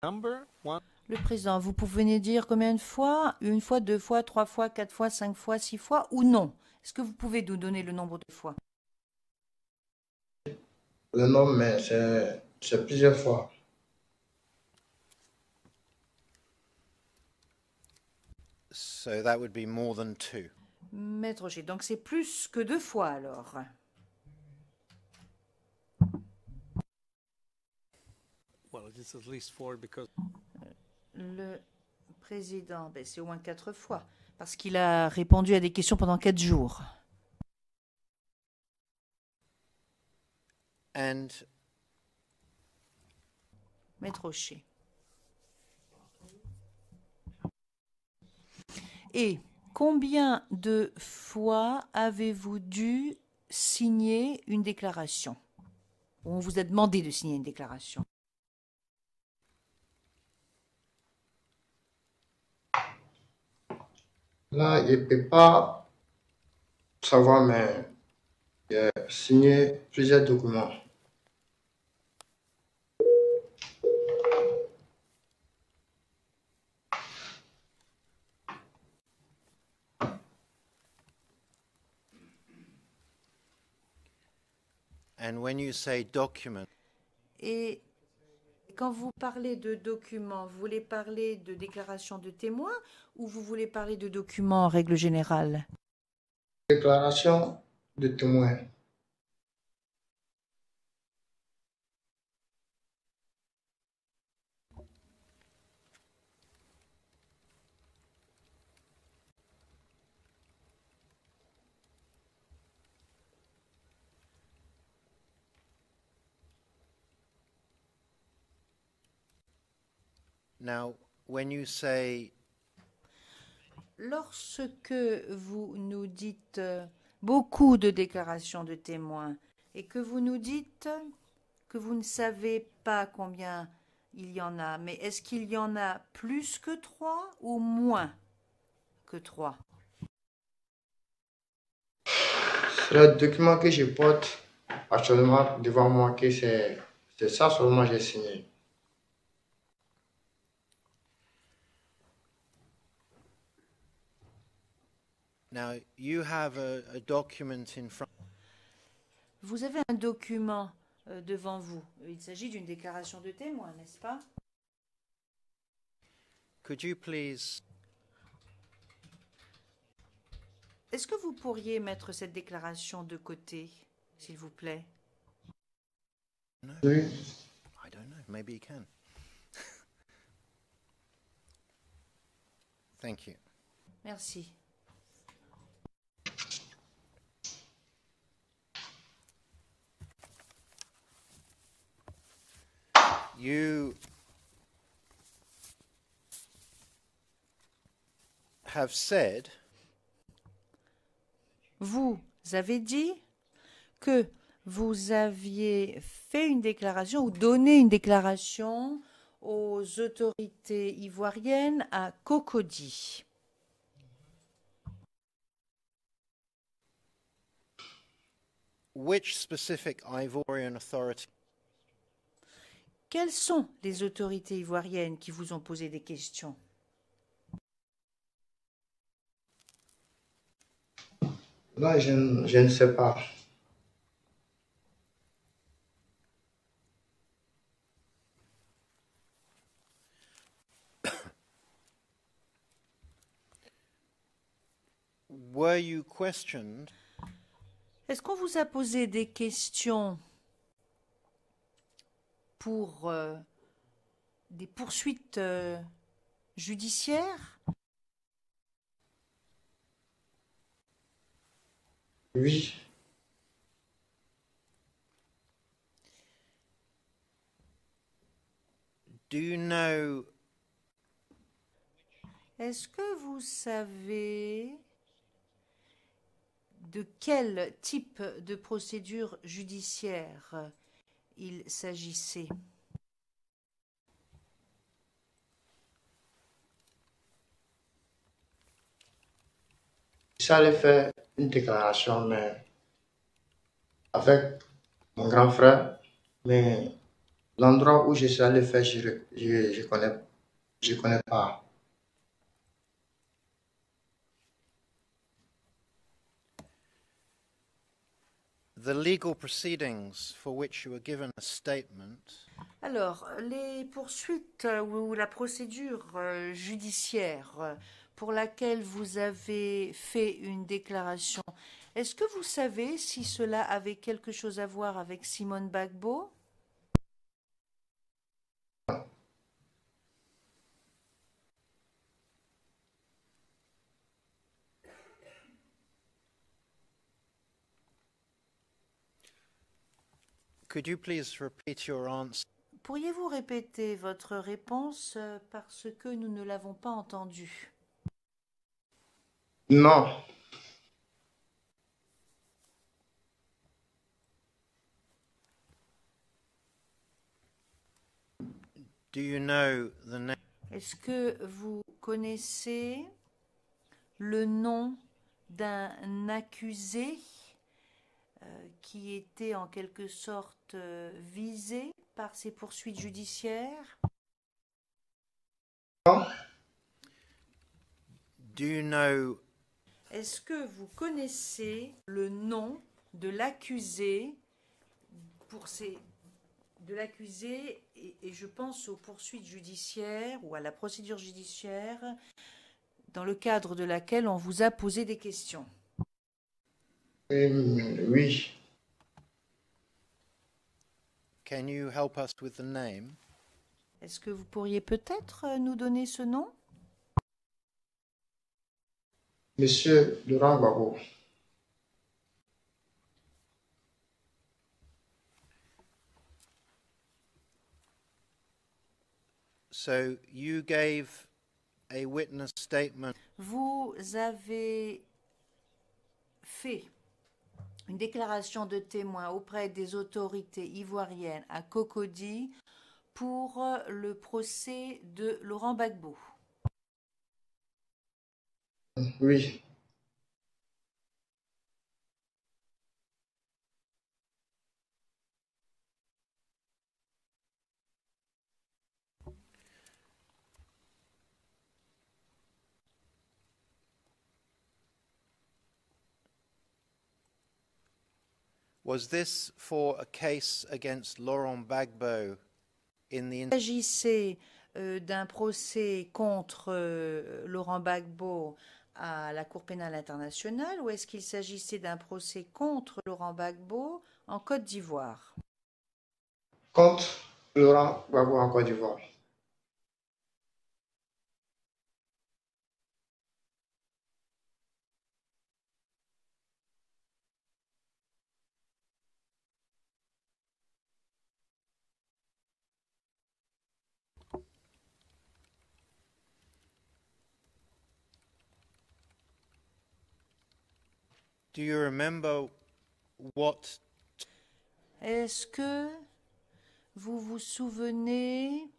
Le président, vous pouvez dire combien de fois? Une fois, deux fois, trois fois, quatre fois, cinq fois, six fois ou non? Est-ce que vous pouvez nous donner le nombre de fois? Le nom, mais c'est plusieurs fois. So that would be more than two. Maître Rocher, donc c'est plus que deux fois alors. Well, it is at least four because Le président, ben, c'est au moins quatre fois, parce qu'il a répondu à des questions pendant 4 jours. And Maître Rocher. Et combien de fois avez-vous dû signer une déclaration? On vous a demandé de signer une déclaration. Là, il ne peut pas savoir, mais j'ai signé plusieurs documents. and when you say document, Et quand vous parlez de documents, vous voulez parler de déclaration de témoin ou vous voulez parler de documents en règle générale? Déclaration de témoin. now when you say Lorsque vous nous dites beaucoup de déclarations de témoins et que vous nous dites que vous ne savez pas combien il y en a, mais est-ce qu'il y en a plus que trois ou moins que trois? C'est le document que je porte actuellement devant moi, que c'est ça seulement que j'ai signé. now you have a document in front. Vous avez un document devant vous. Il s'agit d'une déclaration de témoin, n'est-ce pas? Could you please Est-ce que vous pourriez mettre cette déclaration de côté, s'il vous plaît? no, Oui. I don't know, maybe you can. Thank you. Merci. You have said Vous avez dit que vous aviez fait une déclaration ou donné une déclaration aux autorités ivoiriennes à Cocody. which specific Ivorian authority Quelles sont les autorités ivoiriennes qui vous ont posé des questions? Là, je ne sais pas. were you questioned Est-ce qu'on vous a posé des questions pour des poursuites judiciaires? Oui. do you know Est-ce que vous savez de quel type de procédure judiciaire il s'agissait? J'allais faire une déclaration, mais avec mon grand frère, mais L'endroit où je suis allé faire, je connais pas. The legal proceedings for which you were given a statement Alors, les poursuites ou la procédure judiciaire pour laquelle vous avez fait une déclaration, est-ce que vous savez si cela avait quelque chose à voir avec Simone Gbagbo? Could you please repeat your answer? Pourriez-vous répéter votre réponse parce que nous ne l'avons pas entendue? Non, Do you know the name? Est-ce que vous connaissez le nom d'un accusé qui était en quelque sorte visé par ces poursuites judiciaires? Do you know Est-ce que vous connaissez le nom de l'accusé pour ces de l'accusé et je pense aux poursuites judiciaires ou à la procédure judiciaire dans le cadre de laquelle on vous a posé des questions? oui. Can you help us with the name? Est-ce que vous pourriez peut-être nous donner ce nom? Monsieur Laurent Gbagbo. So you gave a witness statement Vous avez fait une déclaration de témoin auprès des autorités ivoiriennes à Cocody pour le procès de Laurent Gbagbo. Oui. Was this for a case against Laurent Gbagbo in the Il s'agissait d'un procès contre Laurent Gbagbo à la Cour pénale internationale ou est-ce qu'il s'agissait d'un procès contre Laurent Gbagbo en Côte d'Ivoire? Contre Laurent Gbagbo en Côte d'Ivoire. Do you remember what Est-ce que vous vous souvenez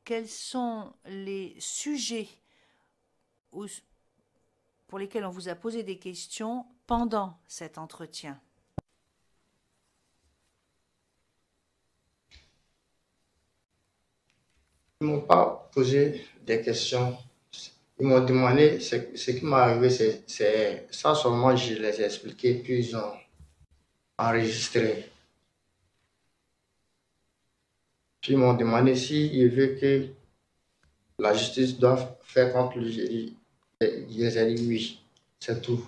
quels sont les sujets pour lesquels on vous a posé des questions pendant cet entretien? Ils ne m'ont pas posé des questions. Ils m'ont demandé ce qui m'est arrivé, c'est ça seulement, je les ai expliqué, puis ils ont enregistré. Puis ils m'ont demandé s'ils veulent que la justice doit faire contre lui. Je les ai dit oui, c'est tout.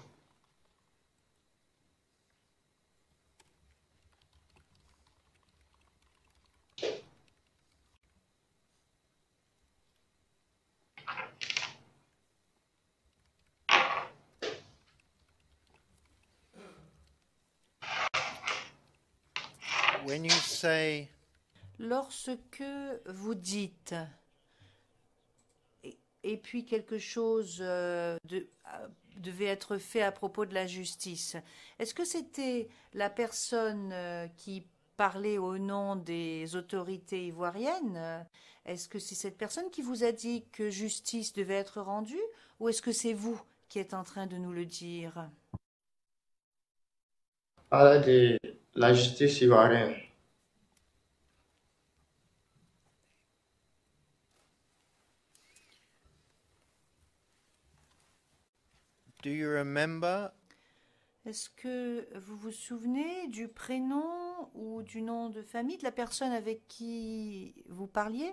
when you say Lorsque vous dites et puis quelque chose devait être fait à propos de la justice, est-ce que c'était la personne qui parlait au nom des autorités ivoiriennes? Est-ce que c'est cette personne qui vous a dit que justice devait être rendue ou est-ce que c'est vous qui êtes en train de nous le dire? Parler de la justice ivoirienne. Do you remember Est-ce que vous vous souvenez du prénom ou du nom de famille de la personne avec qui vous parliez?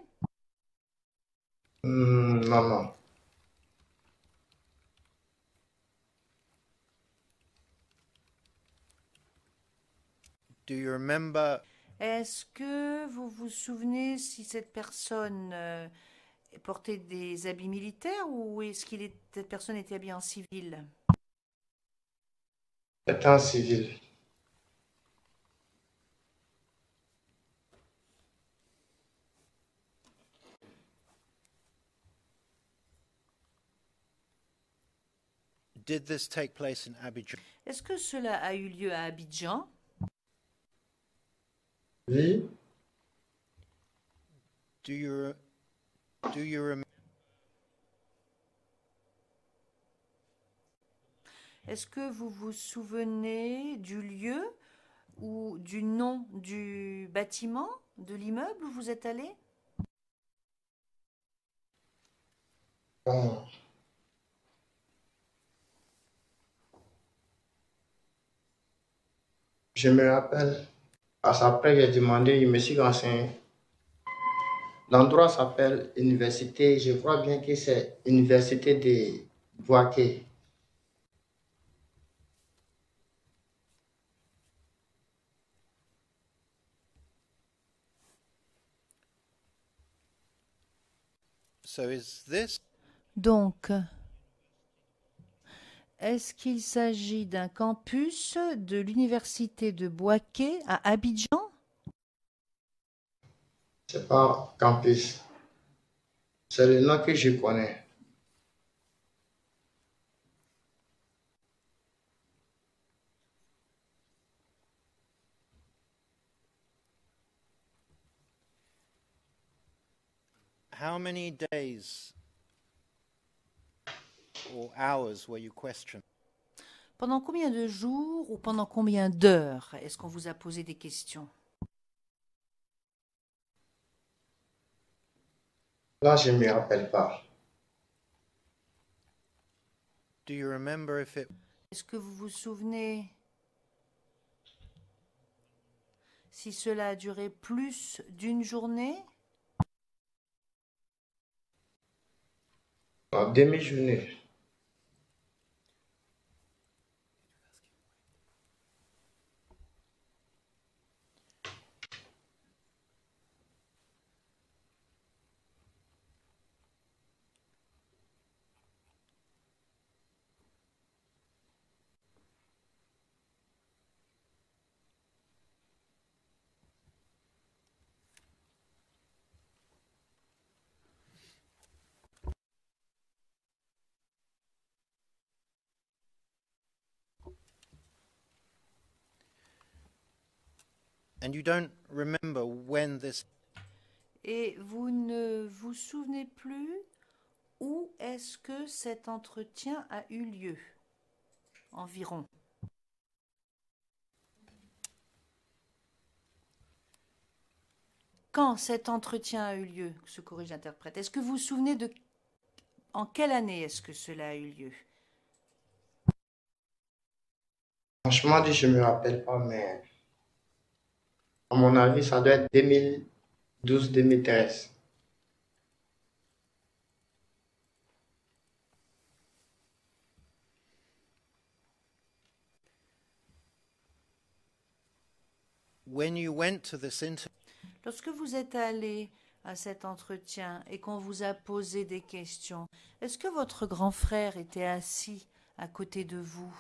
Non, non. Do you remember Est-ce que vous vous souvenez si cette personne portait des habits militaires ou est-ce cette personne était habillée en civil? C'est un civil. did this take place in Abidjan? Est-ce que cela a eu lieu à Abidjan? Oui, Do you do you remember Est-ce que vous vous souvenez du lieu ou du nom du bâtiment, de l'immeuble où vous êtes allé? bon, je me rappelle. Après, j'ai demandé, je me suis renseigné. L'endroit s'appelle Université, je crois bien que c'est Université de Boaké. so is this Donc, est-ce qu'il s'agit d'un campus de l'université de Boaké à Abidjan? C'est pas campus. C'est le nom que je connais. how many days or hours were you questioned? Pendant combien de jours ou pendant combien d'heures est-ce qu'on vous a posé des questions? Là, je ne me rappelle pas. Do you remember if it Est-ce que vous vous souvenez si cela a duré plus d'une journée? En demi-journée. and you don't remember when this Et vous ne vous souvenez plus où est-ce que cet entretien a eu lieu? Environ. Quand cet entretien a eu lieu, se corrige l'interprète. Est-ce que vous vous souvenez de en quelle année est-ce que cela a eu lieu? Franchement dit, je ne me rappelle pas, mais à mon avis, ça doit être 2012-2013. when you went to this interview? Lorsque vous êtes allé à cet entretien et qu'on vous a posé des questions, est-ce que votre grand frère était assis à côté de vous?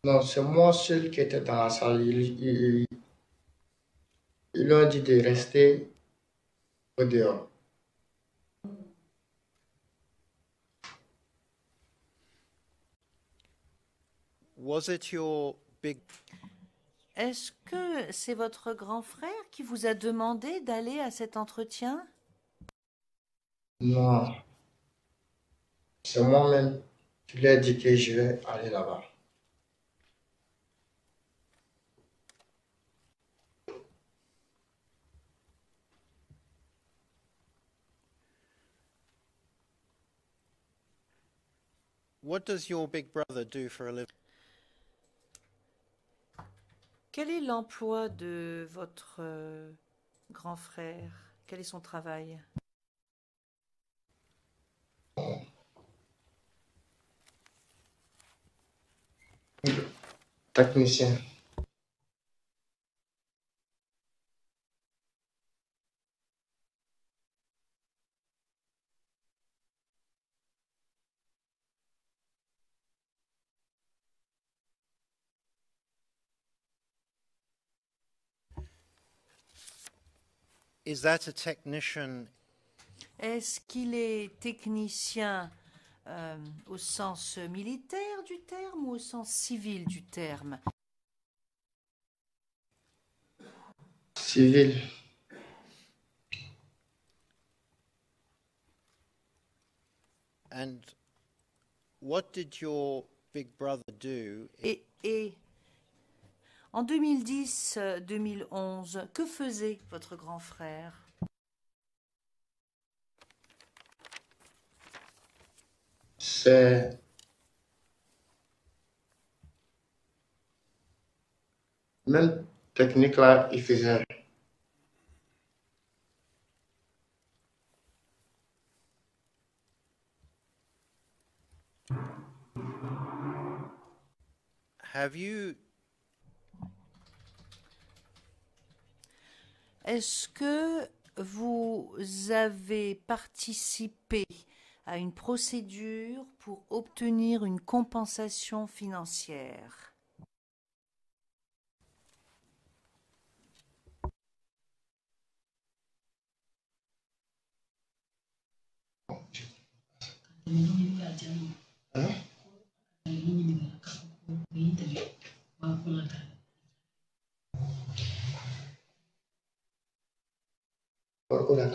Non, c'est moi seul qui était dans la salle. Ils ont dit de rester au dehors. Was it your big Est-ce que c'est votre grand frère qui vous a demandé d'aller à cet entretien? Non, c'est moi-même qui lui ai dit que je vais aller là-bas. what does your big brother do for a living? Quel est l'emploi de votre grand frère? Quel est son travail? Technicien. Is that a technician Est-ce qu'il est technicien au sens militaire du terme ou au sens civil du terme? Civil. and what did your big brother do? Et en 2010-2011, que faisait votre grand frère? C'est même technique là, il faisait. Have you Est-ce que vous avez participé à une procédure pour obtenir une compensation financière? Hein? Pourquoi la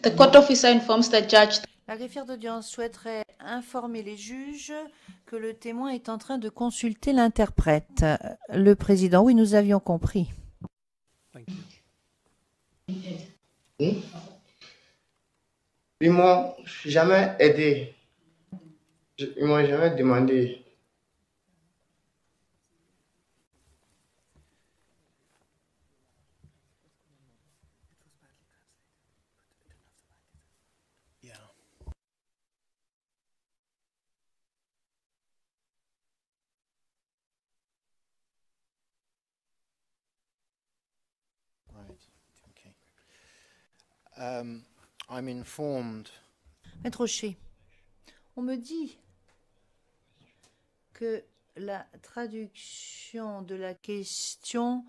The court officer informs the judge. La greffière d'audience souhaiterait informer les juges que le témoin est en train de consulter l'interprète. Le président, oui, nous avions compris. Thank you. Ils m'ont jamais aidé. Ils m'ont jamais demandé. yeah. Right. Okay. I'm informed Maître Rocher, on me dit que la traduction de la question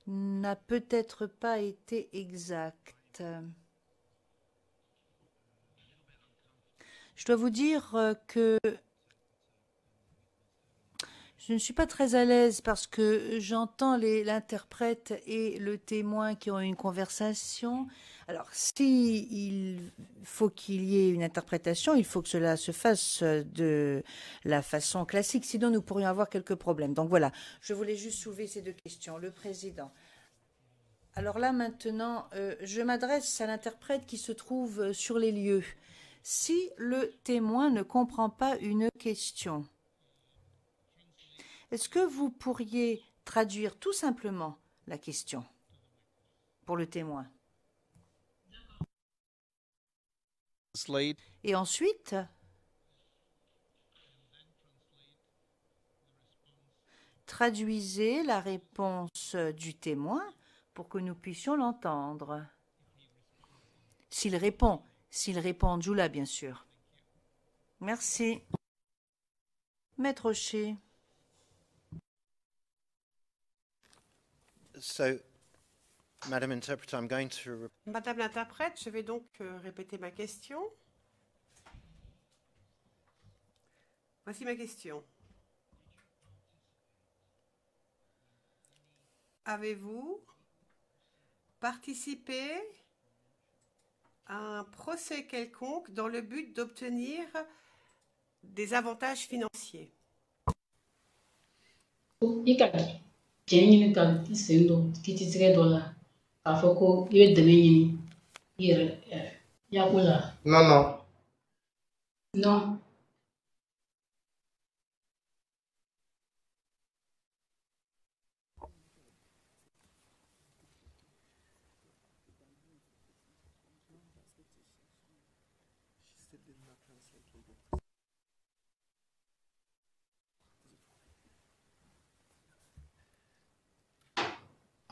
n'a peut-être pas été exacte. Je dois vous dire que je ne suis pas très à l'aise parce que j'entends l'interprète et le témoin qui ont eu une conversation. Alors, si il faut qu'il y ait une interprétation, il faut que cela se fasse de la façon classique, sinon nous pourrions avoir quelques problèmes. Donc voilà, je voulais juste soulever ces deux questions. Le président. Alors là, maintenant, je m'adresse à l'interprète qui se trouve sur les lieux. Si le témoin ne comprend pas une question, est-ce que vous pourriez traduire tout simplement la question pour le témoin? Slade. Et ensuite, traduisez la réponse du témoin pour que nous puissions l'entendre. S'il répond Jula, bien sûr. Merci. Maître Rocher. so Madam Interpreter, I'm going to Madame l'interprète, je vais donc répéter ma question. Voici ma question. Avez-vous participé à un procès quelconque dans le but d'obtenir des avantages financiers? cɛ ɲini ka i sen don kiiritigɛ dɔ la k'a fɔ ko i bɛ dɛmɛ ɲini i yɛrɛ yako la. Non, non. Non.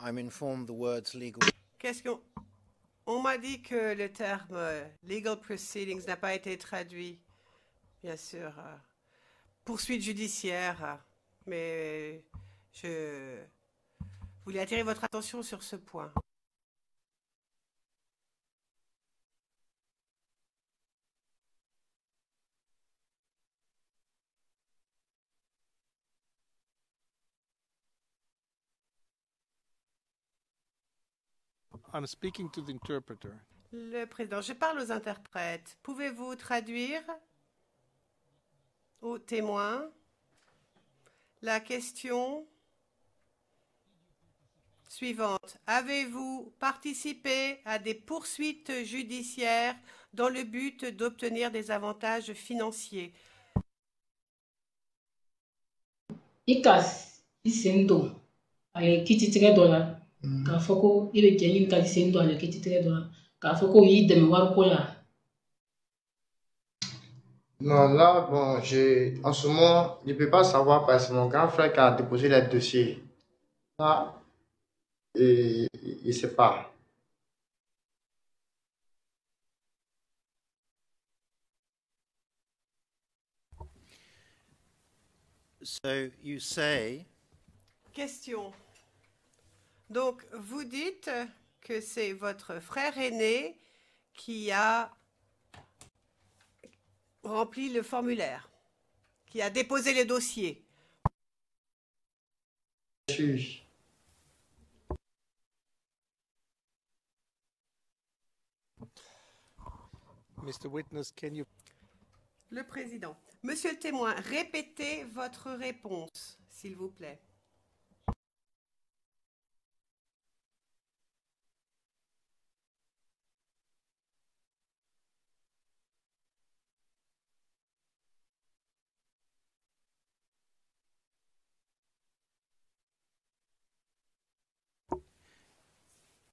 I'm informed the words legal. Qu'est-ce qu'on... On m'a dit que le terme legal proceedings n'a pas été traduit, bien sûr. Poursuite judiciaire, mais je voulais attirer votre attention sur ce point. I'm speaking to the interpreter. Le président, je parle aux interprètes. Pouvez-vous traduire aux témoins la question suivante? Avez-vous participé à des poursuites judiciaires dans le but d'obtenir des avantages financiers? I ka i sen don a ye kiiritigɛ dɔ la k'a fɔ ko i bɛ cɛ ɲini ka i sen don a ye kiiritigɛ dɔ la k'a fɔ ko o y'i dɛmɛ wariko la. Non, là, bon, en ce moment, je ne peux pas savoir parce que mon grand frère qui a déposé les dossiers. Là, il ne sait pas. So you say Question. Donc, vous dites que c'est votre frère aîné qui a rempli le formulaire, qui a déposé les dossiers. Juge. Mr. Witness, can you Le président. Monsieur le témoin, répétez votre réponse, s'il vous plaît.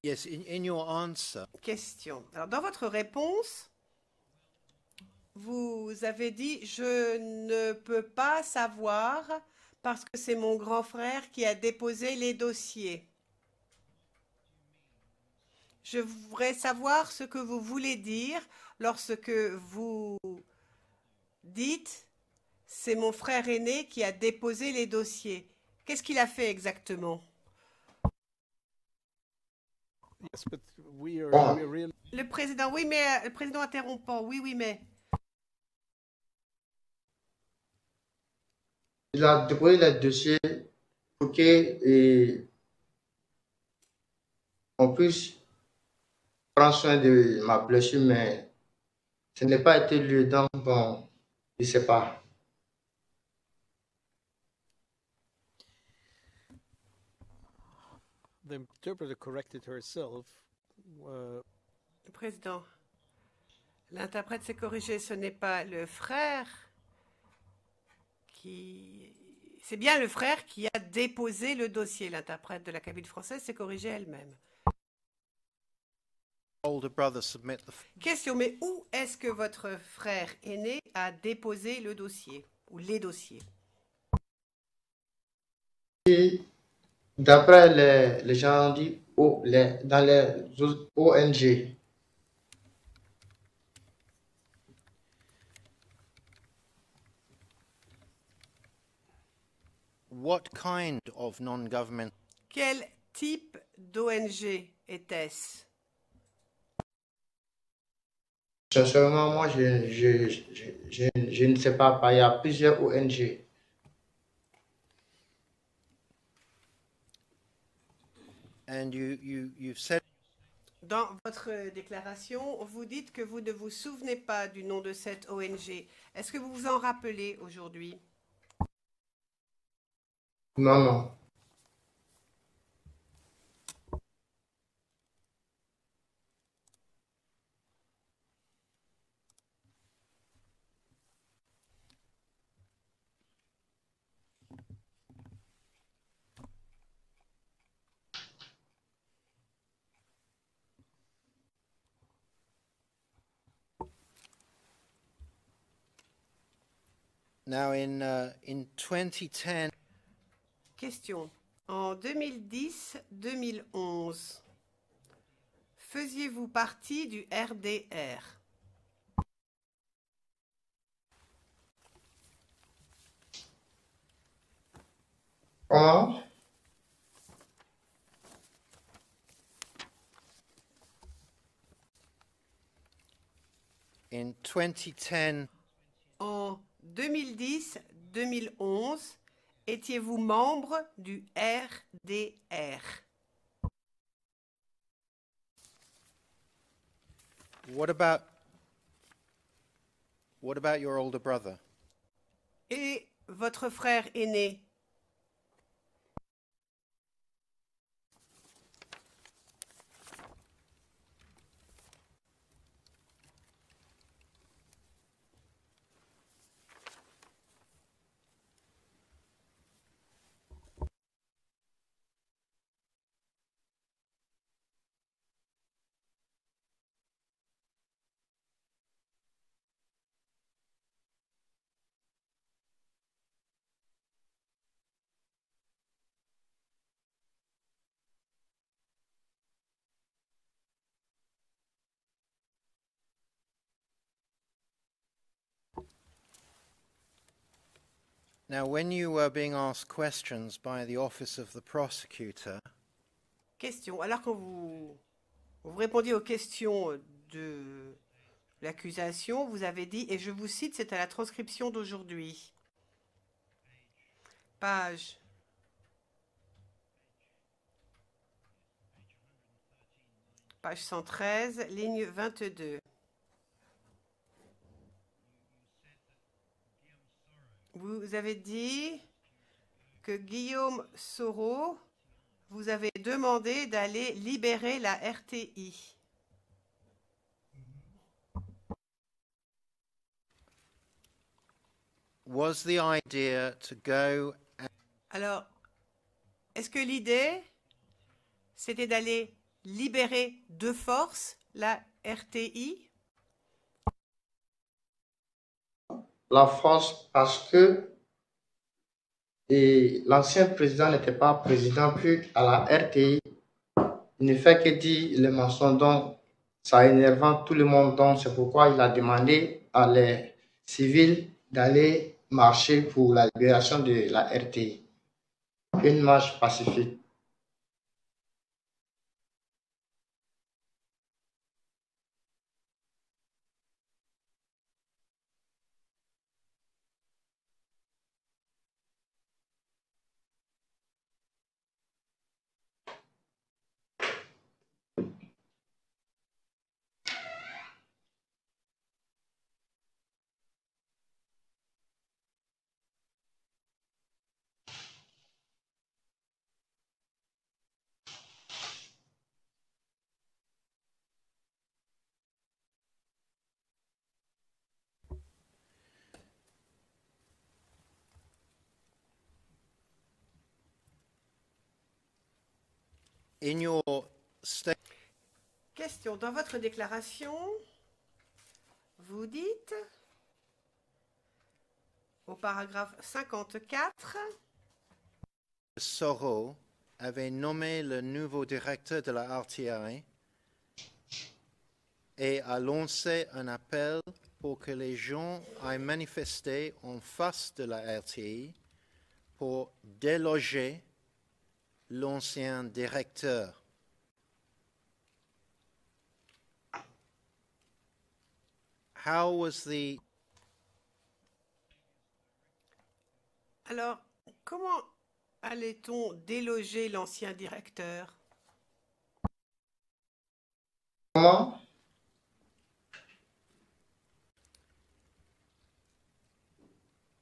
yes, in your answer, Question. Alors, dans votre réponse, vous avez dit « Je ne peux pas savoir parce que c'est mon grand frère qui a déposé les dossiers ». Je voudrais savoir ce que vous voulez dire lorsque vous dites « C'est mon frère aîné qui a déposé les dossiers ». Qu'est-ce qu'il a fait exactement? Yes, but we're really Le président, oui, mais le président interrompant, oui, mais. Il a déposé les dossiers pour qu'on puisse prendre soin de ma blessure, mais ce n'est pas été lieu, donc bon, je ne sais pas. the interpreter corrected herself. Le président, l'interprète s'est corrigé, ce n'est pas le frère qui. C'est bien le frère qui a déposé le dossier. L'interprète de la cabine française s'est corrigée elle-même. older brother submit the Question, mais où est-ce que votre frère aîné a déposé le dossier ou les dossiers? Et d'après les gens dit dans les ONG. What kind of non-government? Quel type d'ONG était-ce? Sincèrement, moi, je ne sais pas. Il y a plusieurs ONG. And you've said Dans votre déclaration, vous dites que vous ne vous souvenez pas du nom de cette ONG. Est-ce que vous vous en rappelez aujourd'hui? Non, non. Now, in 2010, Question. En 2010-2011, faisiez-vous partie du RDR? Comment? in 2010, En 2010-2011, étiez-vous membre du RDR? what about your older brother? Et votre frère aîné? Now, when you were being asked questions by the office of the prosecutor, Question. Alors quand vous répondiez aux questions de l'accusation, vous avez dit, et je vous cite, c'est à la transcription d'aujourd'hui. Page 113, ligne 22. Vous avez dit que Guillaume Soro vous avait demandé d'aller libérer la RTI. was the idea to go and Alors, est-ce que l'idée, c'était d'aller libérer de force la RTI? La force parce que l'ancien président n'était pas président plus à la RTI. Il ne fait que dire les mensonges, donc ça énervant tout le monde. Donc c'est pourquoi il a demandé à les civils d'aller marcher pour la libération de la RTI. Une marche pacifique. in your state? Question. Dans votre déclaration, vous dites, au paragraphe 54, Soro avait nommé le nouveau directeur de la RTI et a lancé un appel pour que les gens aillent manifester en face de la RTI pour déloger l'ancien directeur. How was the alors, comment allait-on déloger l'ancien directeur? Comment?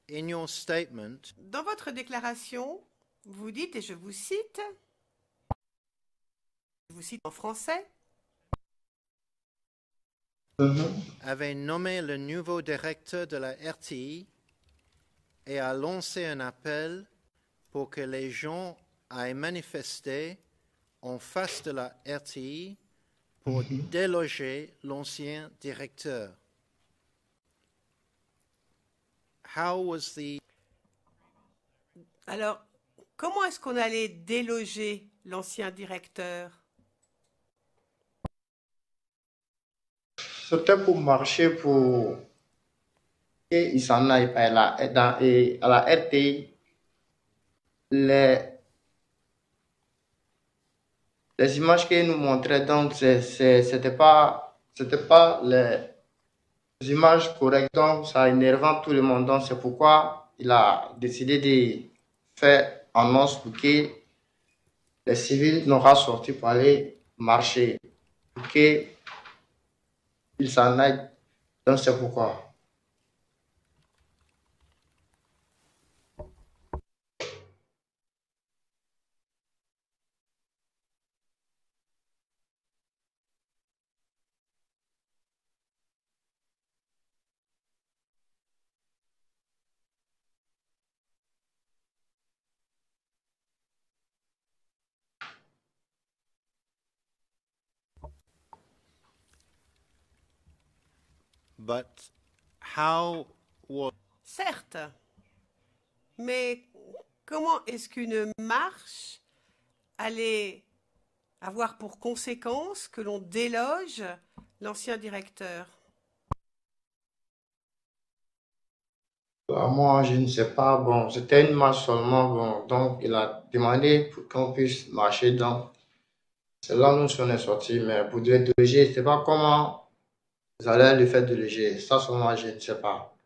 in your statement, Dans votre déclaration, vous dites, et je vous cite en français, avait nommé le nouveau directeur de la RTI et a lancé un appel pour que les gens aillent manifester en face de la RTI pour déloger l'ancien directeur. how was the Alors, comment est-ce qu'on allait déloger l'ancien directeur? C'était pour marcher pour qu'il s'en aille. Et à la RTI, les, les images qu'il nous montrait, donc, c'était pas les images correctes, donc ça énervant tout le monde. Donc, c'est pourquoi il a décidé de faire annonce pour que les civils n'auront sorti pour aller marcher, pour qu'ils s'en aillent. Donc, c'est pourquoi. but how was Certes, mais comment est-ce qu'une marche allait avoir pour conséquence que l'on déloge l'ancien directeur? Moi, je ne sais pas. Bon, c'était une marche seulement. Bon, donc, il a demandé pour qu'on puisse marcher. Donc, c'est là où nous sommes sortis. Mais pour dire déloger, je ne sais pas comment ils allaient le faire déloger. Ça, seulement, je ne sais pas.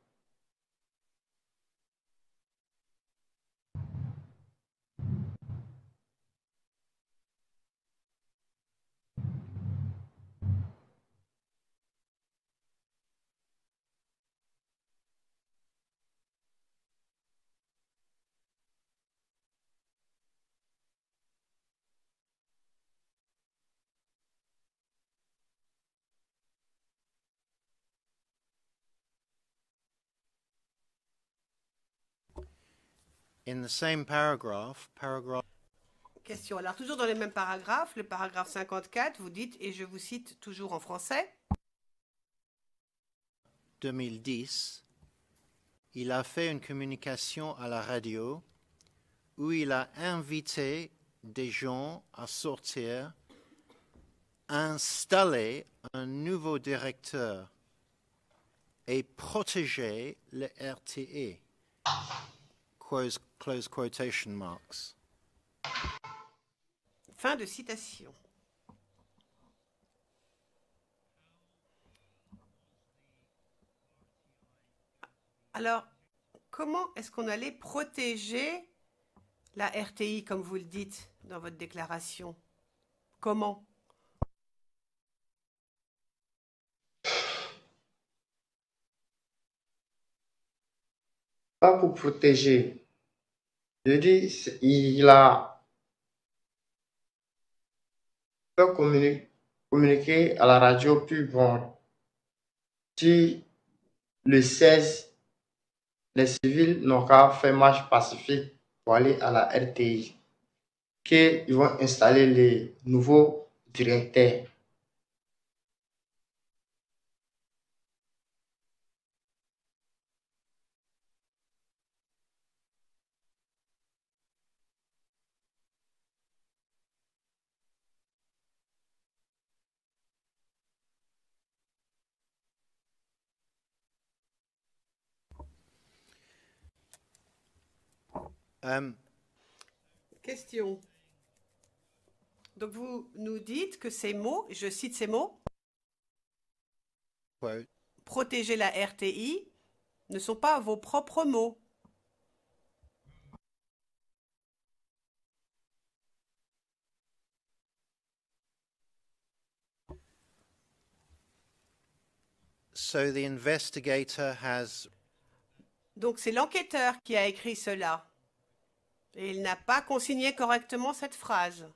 in the same paragraph, Question. Alors, toujours dans les mêmes paragraphes, le paragraphe 54, vous dites, et je vous cite toujours en français, 2010, il a fait une communication à la radio où il a invité des gens à sortir, installer un nouveau directeur et protéger le RTE. Close quotation marks. fin de citation. Alors, comment est-ce qu'on allait protéger la RTI, comme vous le dites dans votre déclaration? Comment? Pas pour protéger. Je dis, il a fait communiquer à la radio, puis bon, si le 16, les civils n'ont qu'à faire marche pacifique pour aller à la RTI, qu'ils vont installer les nouveaux directeurs. Question. Donc, vous nous dites que ces mots, je cite ces mots, Quote, protéger la RTI, ne sont pas vos propres mots. so the investigator has Donc, c'est l'enquêteur qui a écrit cela. Et il n'a pas consigné correctement cette phrase.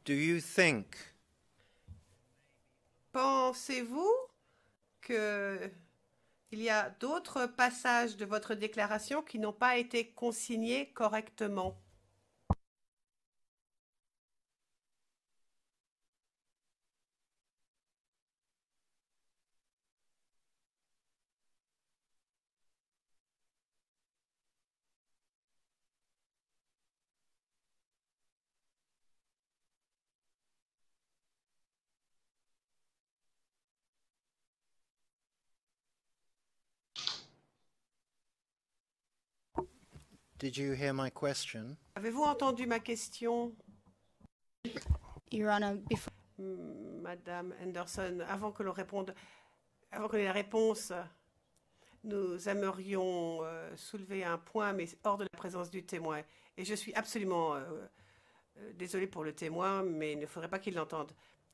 Do you think Pensez-vous qu'il y a d'autres passages de votre déclaration qui n'ont pas été consignés correctement? Did you hear my question? Avez-vous entendu ma question, Your Honor, before Madame Anderson? Avant que l'on réponde, avant que l'on ait la réponse, nous aimerions soulever un point, mais hors de la présence du témoin. Et je suis absolument désolée pour le témoin, mais il ne faudrait pas qu'il l'entende.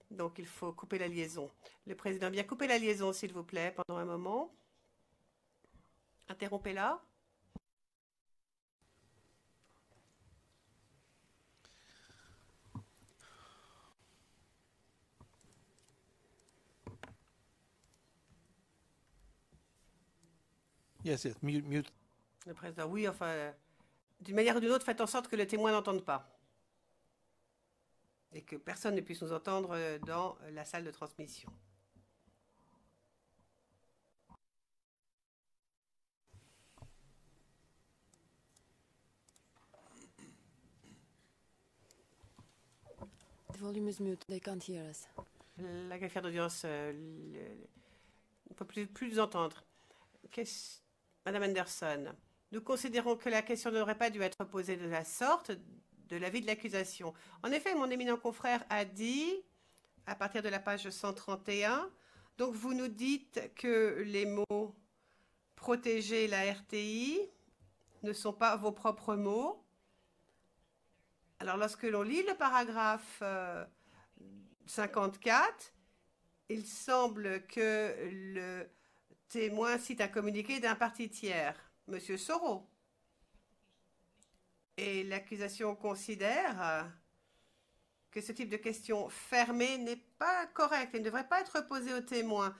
Donc il faut couper la liaison. Le président, bien couper la liaison, s'il vous plaît, pendant un moment. Interrompez-la. Yes, yes, mute. Le président, oui, enfin, d'une manière ou d'une autre, faites en sorte que le témoin n'entende pas. Et que personne ne puisse nous entendre dans la salle de transmission. The volume is mute. They can't hear us. La greffière d'audience ne peut plus nous entendre. Madame Anderson, nous considérons que la question n'aurait pas dû être posée de la sorte de l'avis de l'accusation. En effet, mon éminent confrère a dit, à partir de la page 131, donc vous nous dites que les mots « protéger la RTI » ne sont pas vos propres mots. Alors, lorsque l'on lit le paragraphe 54, il semble que le témoin cite un communiqué d'un parti tiers, M. Soro. Et l'accusation considère que ce type de question fermée n'est pas correcte et ne devrait pas être posée au témoin,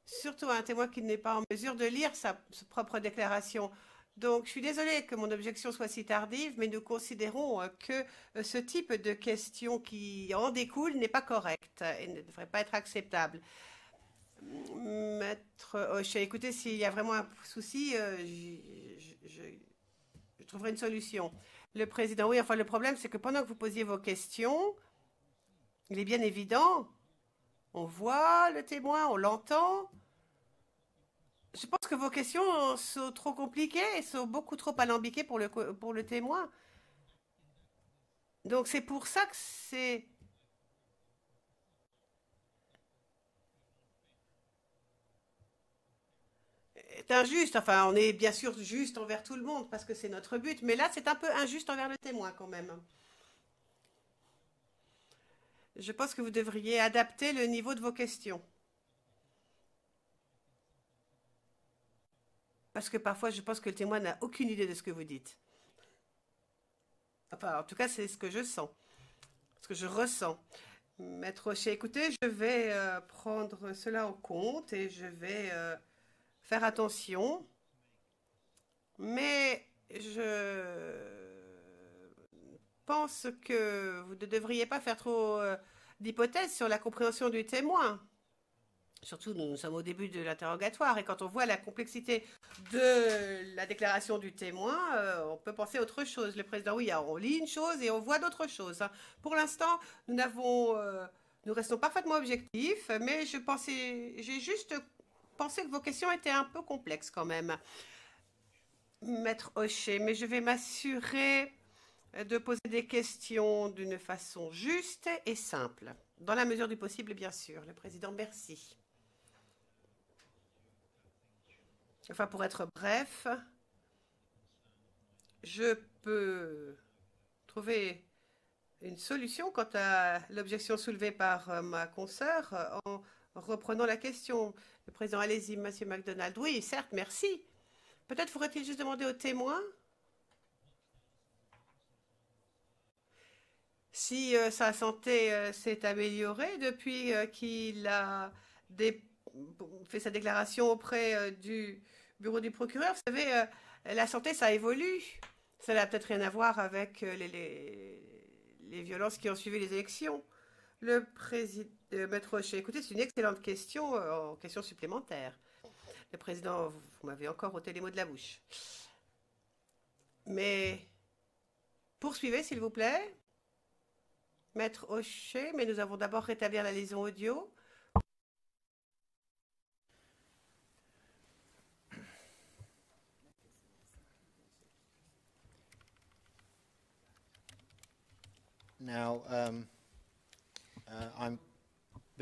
surtout à un témoin qui n'est pas en mesure de lire sa propre déclaration. Donc, je suis désolée que mon objection soit si tardive, mais nous considérons que ce type de question qui en découle n'est pas correct et ne devrait pas être acceptable. Maître Hochet, écoutez, s'il y a vraiment un souci, je trouverai une solution. Le président, oui, enfin, le problème, c'est que pendant que vous posiez vos questions, il est bien évident, on voit le témoin, on l'entend. Je pense que vos questions sont trop compliquées et sont beaucoup trop alambiquées pour le témoin. Donc, c'est pour ça que c'est injuste. Enfin, on est bien sûr juste envers tout le monde parce que c'est notre but. Mais là, c'est un peu injuste envers le témoin quand même. Je pense que vous devriez adapter le niveau de vos questions. Parce que parfois, je pense que le témoin n'a aucune idée de ce que vous dites. Enfin, en tout cas, c'est ce que je sens, ce que je ressens. Maître Hochet, écoutez, je vais prendre cela en compte et je vais faire attention. Mais je pense que vous ne devriez pas faire trop d'hypothèses sur la compréhension du témoin. Surtout, nous sommes au début de l'interrogatoire et quand on voit la complexité de la déclaration du témoin, on peut penser à autre chose. Le président, oui, on lit une chose et on voit d'autres choses. Pour l'instant, nous restons parfaitement objectifs, mais j'ai juste pensé que vos questions étaient un peu complexes quand même. Maître Hochet, mais je vais m'assurer de poser des questions d'une façon juste et simple, dans la mesure du possible, bien sûr. Le président, merci. Enfin, pour être bref, je peux trouver une solution quant à l'objection soulevée par ma consoeur en reprenant la question. Le président, allez-y, Monsieur MacDonald. Oui, certes, merci. Peut-être faudrait-il juste demander au témoin si sa santé s'est améliorée depuis qu'il a fait sa déclaration auprès du bureau du procureur. Vous savez, la santé, ça évolue. Ça n'a peut-être rien à voir avec les violences qui ont suivi les élections. Le président, Maître Hochet, écoutez, c'est une excellente question, question supplémentaire. Le président, vous m'avez encore ôté les mots de la bouche. Mais poursuivez, s'il vous plaît. Maître Hochet, mais nous avons d'abord rétablir la liaison audio. Now,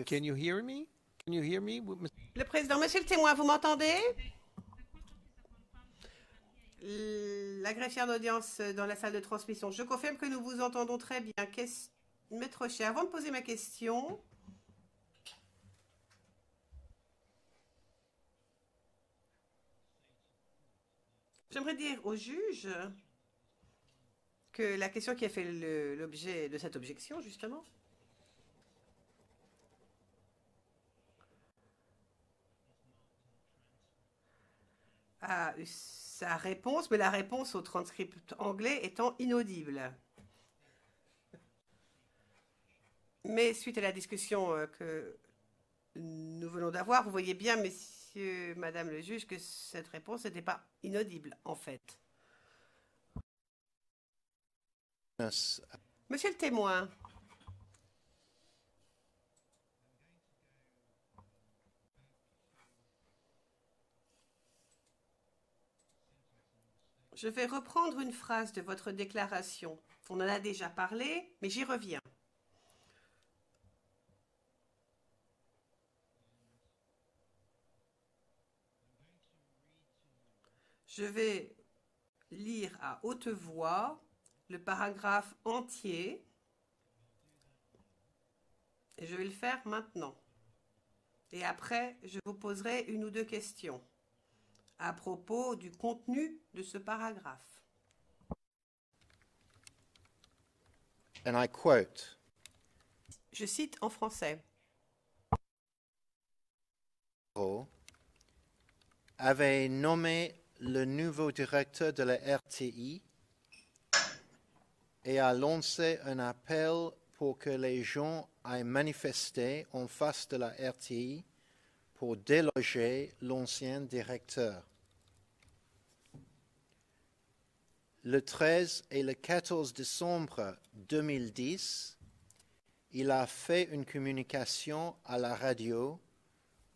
Can you hear me? Can you hear me? Le président, monsieur le témoin, vous m'entendez? La greffière d'audience dans la salle de transmission. Je confirme que nous vous entendons très bien. Maître Rocher, avant de poser ma question, j'aimerais dire au juge que la question qui a fait l'objet de cette objection, justement, a eu sa réponse, mais la réponse au transcript anglais étant inaudible. Mais suite à la discussion que nous venons d'avoir, vous voyez bien, messieurs, madame le juge, que cette réponse n'était pas inaudible, en fait. Monsieur le témoin, je vais reprendre une phrase de votre déclaration. On en a déjà parlé, mais j'y reviens. Je vais lire à haute voix le paragraphe entier et je vais le faire maintenant. Et après, je vous poserai une ou deux questions à propos du contenu de ce paragraphe. And I quote, Je cite en français. Avait nommé le nouveau directeur de la RTI et a lancé un appel pour que les gens aillent manifester en face de la RTI pour déloger l'ancien directeur. Le 13 et le 14 décembre 2010, il a fait une communication à la radio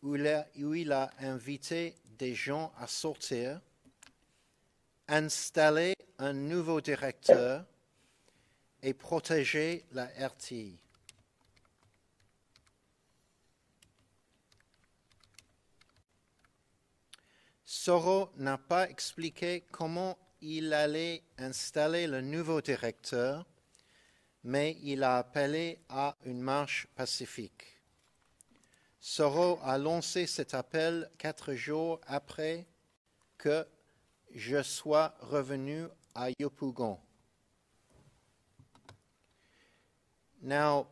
où il a invité des gens à sortir, installer un nouveau directeur et protéger la RTI. Soro n'a pas expliqué comment il allait installer le nouveau directeur, mais il a appelé à une marche pacifique. Soro a lancé cet appel 4 jours après que je sois revenu à Yopougon. Now,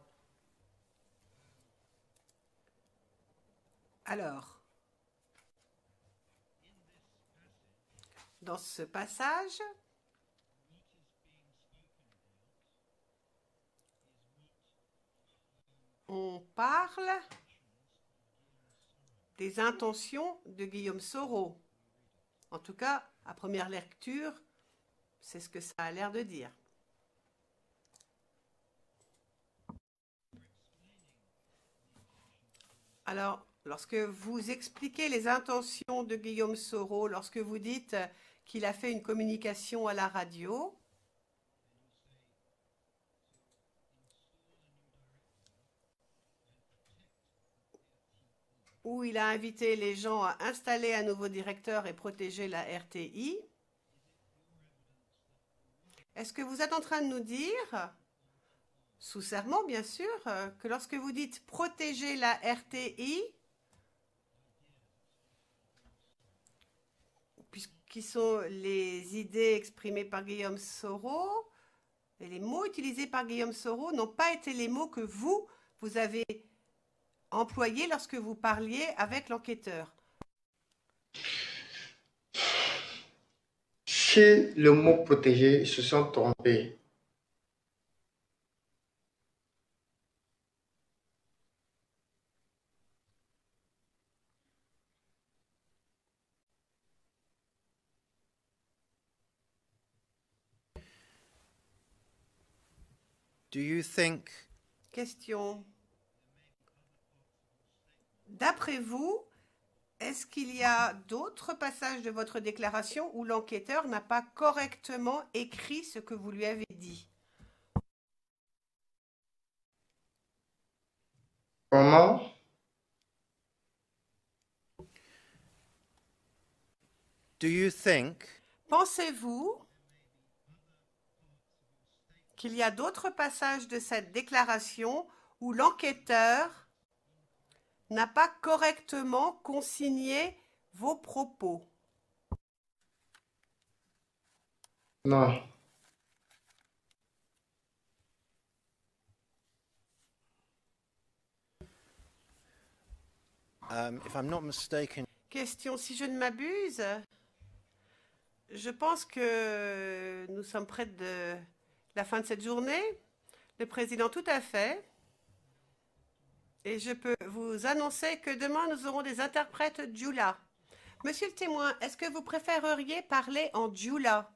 Alors, dans ce passage, on parle des intentions de Guillaume Soro. En tout cas, à première lecture, c'est ce que ça a l'air de dire. Alors, lorsque vous expliquez les intentions de Guillaume Soro, lorsque vous dites qu'il a fait une communication à la radio, où il a invité les gens à installer un nouveau directeur et protéger la RTI, est-ce que vous êtes en train de nous dire, sous serment bien sûr, que lorsque vous dites protéger la RTI, qui sont les idées exprimées par Guillaume Soro, et les mots utilisés par Guillaume Soro n'ont pas été les mots que vous avez employés lorsque vous parliez avec l'enquêteur? Si le mot protégé, ils se sont trompés. do you think Question. D'après vous, est-ce qu'il y a d'autres passages de votre déclaration où l'enquêteur n'a pas correctement écrit ce que vous lui avez dit? Comment? Do you think Pensez-vous qu'il y a d'autres passages de cette déclaration où l'enquêteur n'a pas correctement consigné vos propos? Non. if I'm not mistaken, Question, si je ne m'abuse, je pense que nous sommes près de la fin de cette journée. Le président, tout à fait. Et je peux vous annoncer que demain, nous aurons des interprètes Djoula. Monsieur le témoin, est-ce que vous préféreriez parler en Djoula?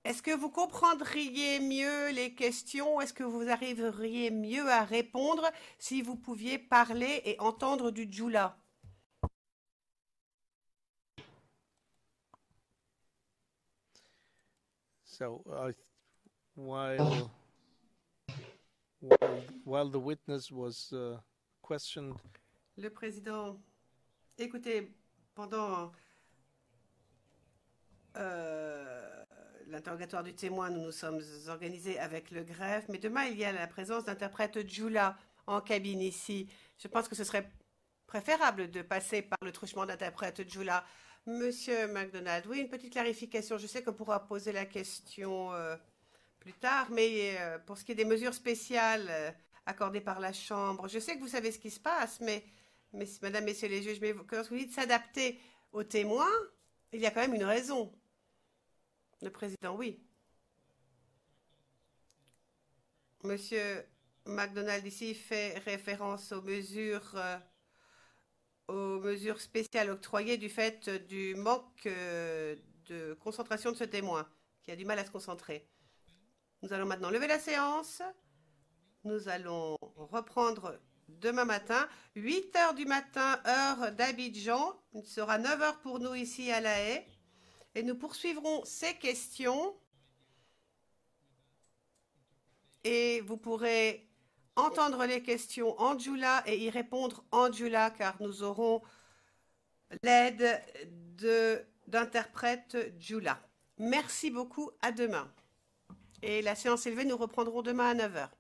Est-ce que vous comprendriez mieux les questions? Est-ce que vous arriveriez mieux à répondre si vous pouviez parler et entendre du Djoula? So while the witness was questioned, Le président, écoutez, pendant l'interrogatoire du témoin, nous nous sommes organisés avec le greffe, mais demain, il y a la présence d'interprètes Djoula en cabine ici. Je pense que ce serait préférable de passer par le truchement d'interprète Djoula. Monsieur MacDonald, oui, une petite clarification. Je sais qu'on pourra poser la question plus tard, mais pour ce qui est des mesures spéciales accordées par la Chambre, je sais que vous savez ce qui se passe, mais Madame, Messieurs les juges, mais lorsque vous dites s'adapter aux témoins, il y a quand même une raison. Le président, oui. Monsieur MacDonald ici fait référence aux mesures spéciales octroyées du fait du manque de concentration de ce témoin, qui a du mal à se concentrer. Nous allons maintenant lever la séance. Nous allons reprendre demain matin, 8 heures du matin, heure d'Abidjan. Il sera 9 heures pour nous ici à La Haye. Et nous poursuivrons ces questions. Et vous pourrez entendre les questions en Djoula et y répondre en Djoula, car nous aurons l'aide d'interprètes Djoula. Merci beaucoup, à demain. Et la séance est levée, nous reprendrons demain à 9 heures.